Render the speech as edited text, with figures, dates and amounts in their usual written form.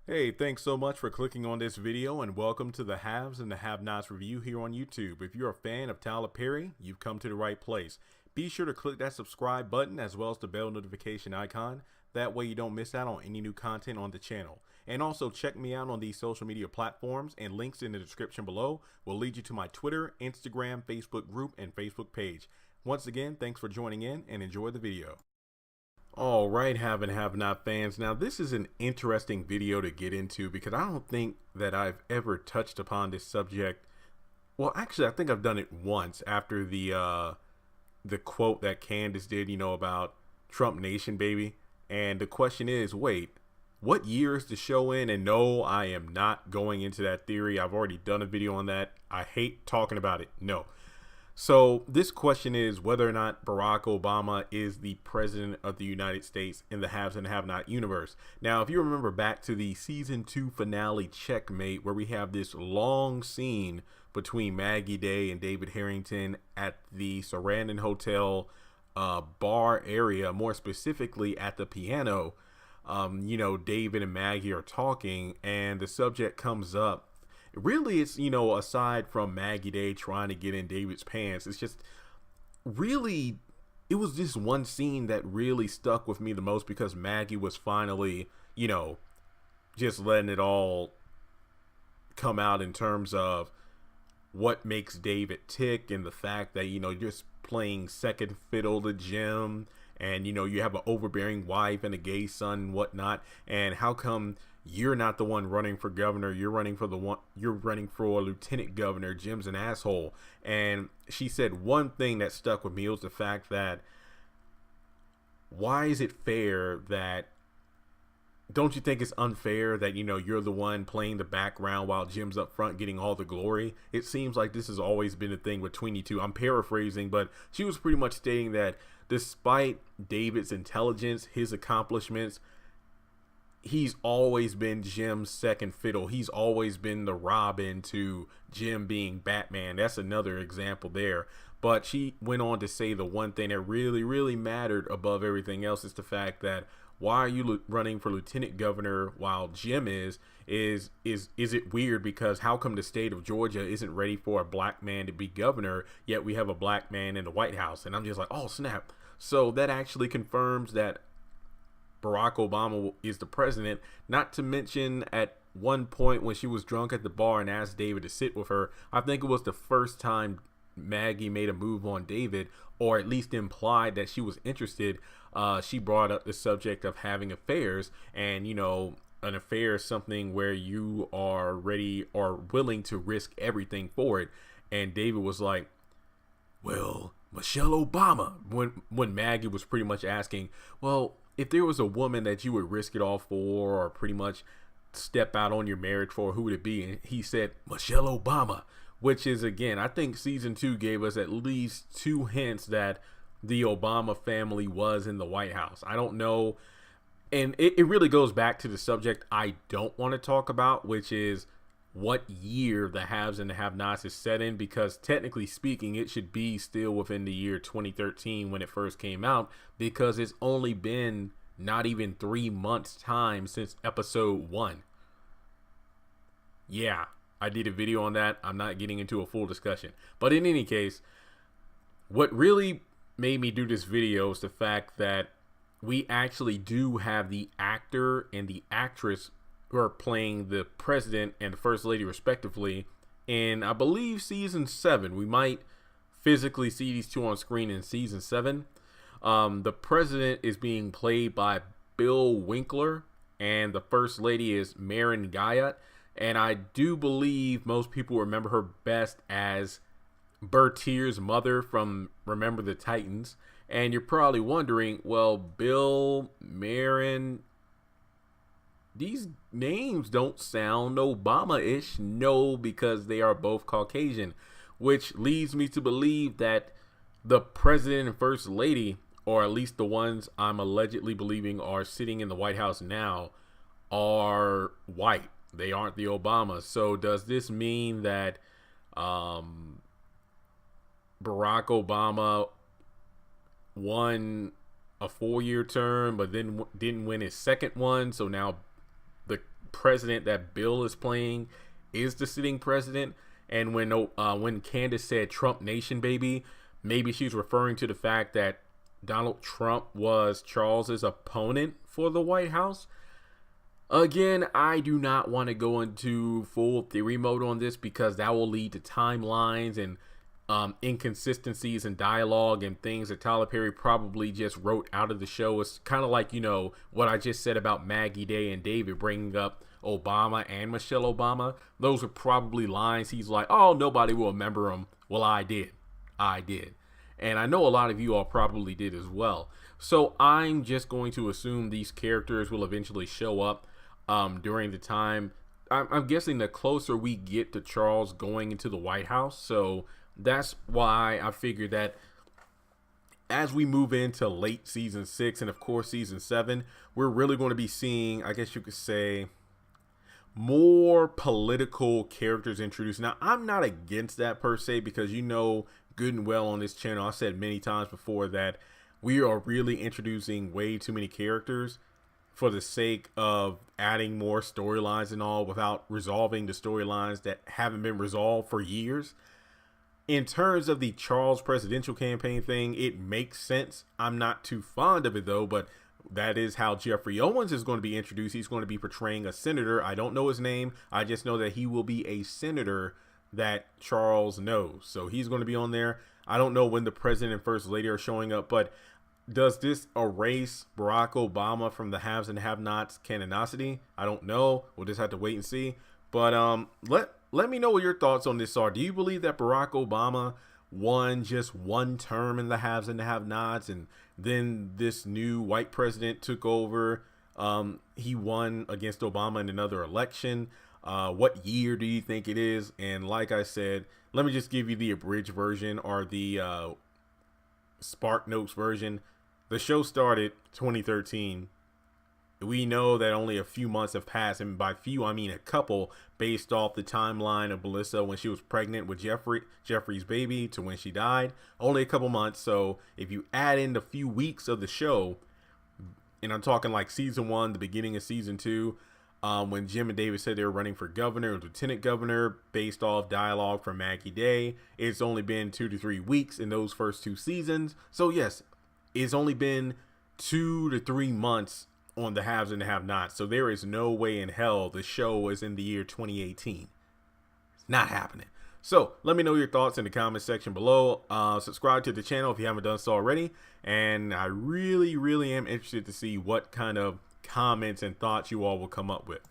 Hey, thanks so much for clicking on this video and welcome to the Haves and the Have-Nots review here on YouTube. If you're a fan of Tyler Perry, you've come to the right place. Be sure to click that subscribe button as well as the bell notification icon. That way you don't miss out on any new content on the channel. And also check me out on these social media platforms, and links in the description below will lead you to my Twitter, Instagram, Facebook group, and Facebook page. Once again, thanks for joining in and enjoy the video. All right, have and have not fans. Now, this is an interesting video to get into because I don't think that I've ever touched upon this subject. Well, actually, I think I've done it once after the quote that Candace did, about Trump Nation, baby. And the question is, wait, what year is the show in? And no, I am not going into that theory. I've already done a video on that. I hate talking about it. No. So this question is whether or not Barack Obama is the president of the United States in the haves and have-not universe. Now, if you remember back to the season 2 finale Checkmate, where we have this long scene between Maggie Day and David Harrington at the Sarandon Hotel bar area, more specifically at the piano, David and Maggie are talking and the subject comes up. Really, it's, aside from Maggie Day trying to get in David's pants, it's just really, it was this one scene that really stuck with me the most because Maggie was finally, just letting it all come out in terms of what makes David tick and the fact that, just playing second fiddle to Jim, and, you have an overbearing wife and a gay son and whatnot, and how come you're not the one running for governor? You're running for a lieutenant governor. Jim's an asshole. And she said one thing that stuck with me was the fact that, why is it fair that, don't you think it's unfair that, you're the one playing the background while Jim's up front getting all the glory? It seems like this has always been a thing between you two. I'm paraphrasing, but she was pretty much stating that despite David's intelligence, his accomplishments, he's always been Jim's second fiddle. He's always been the Robin to Jim being Batman. That's another example there. But she went on to say the one thing that really, really mattered above everything else is the fact that, why are you running for lieutenant governor while Jim is it weird? Because how come the state of Georgia isn't ready for a black man to be governor, yet we have a black man in the White House? And I'm just like, oh snap. So that actually confirms that Barack Obama is the president. Not to mention, at one point when she was drunk at the bar and asked David to sit with her, I think it was the first time Maggie made a move on David, or at least implied that she was interested. She brought up the subject of having affairs, and an affair is something where you are ready or willing to risk everything for it. And David was like, well, Michelle Obama, when Maggie was pretty much asking, well, if there was a woman that you would risk it all for, or pretty much step out on your marriage for, who would it be? And he said Michelle Obama, which is, again, I think season 2 gave us at least 2 hints that the Obama family was in the White House. I don't know. And it really goes back to the subject I don't want to talk about, which is what year the haves and the have-nots is set in, because technically speaking, it should be still within the year 2013 when it first came out, because it's only been not even 3 months time since episode 1. Yeah, I did a video on that. I'm not getting into a full discussion, but in any case, what really made me do this video is the fact that we actually do have the actor and the actress who are playing the president and the first lady respectively in, I believe, season 7. We might physically see these two on screen in season 7. The president is being played by Bill Winkler, and the first lady is Marin Guyot. And I do believe most people remember her best as Bertier's mother from Remember the Titans. And you're probably wondering, well, Bill, Marin, these names don't sound Obama-ish. No, because they are both Caucasian, which leads me to believe that the president and first lady, or at least the ones I'm allegedly believing are sitting in the White House now, are white. They aren't the Obamas. So does this mean that Barack Obama won a 4-year term but then didn't win his second one, so now president that Bill is playing is the sitting president. And when Candace said Trump Nation, baby, maybe she's referring to the fact that Donald Trump was Charles's opponent for the White House. Again, I do not want to go into full theory mode on this because that will lead to timelines and inconsistencies in dialogue and things that Tyler Perry probably just wrote out of the show. It's kind of like, what I just said about Maggie Day and David bringing up Obama and Michelle Obama. Those are probably lines he's like, oh, nobody will remember them. Well, I did. And I know a lot of you all probably did as well. So I'm just going to assume these characters will eventually show up during the time. I'm guessing the closer we get to Charles going into the White House. So that's why I figured that as we move into late season 6 and of course season 7, we're really going to be seeing, I guess you could say, more political characters introduced. Now, I'm not against that per se because good and well on this channel, I said many times before that we are really introducing way too many characters for the sake of adding more storylines and all without resolving the storylines that haven't been resolved for years. In terms of the Charles presidential campaign thing, it makes sense. I'm not too fond of it though, but that is how Jeffrey Owens is going to be introduced. He's going to be portraying a senator. I don't know his name. I just know that he will be a senator that Charles knows. So he's going to be on there. I don't know when the president and first lady are showing up, but does this erase Barack Obama from the haves and have-nots canonicity? I don't know. We'll just have to wait and see. But let me know what your thoughts on this are. Do you believe that Barack Obama won just one term in the haves and the have-nots, and then this new white president took over? He won against Obama in another election. What year do you think it is? And like I said, let me just give you the abridged version or the Spark Notes version. The show started 2013. We know that only a few months have passed, and by few I mean a couple, based off the timeline of Melissa when she was pregnant with Jeffrey's baby to when she died. Only a couple months. So if you add in the few weeks of the show, and I'm talking like season 1, the beginning of season 2, when Jim and David said they were running for governor and lieutenant governor based off dialogue from Maggie Day, it's only been 2 to 3 weeks in those first 2 seasons. So yes, it's only been 2 to 3 months on the haves and the have-nots. So there is no way in hell the show is in the year 2018. It's not happening. So let me know your thoughts in the comment section below. Subscribe to the channel if you haven't done so already. And I really am interested to see what kind of comments and thoughts you all will come up with.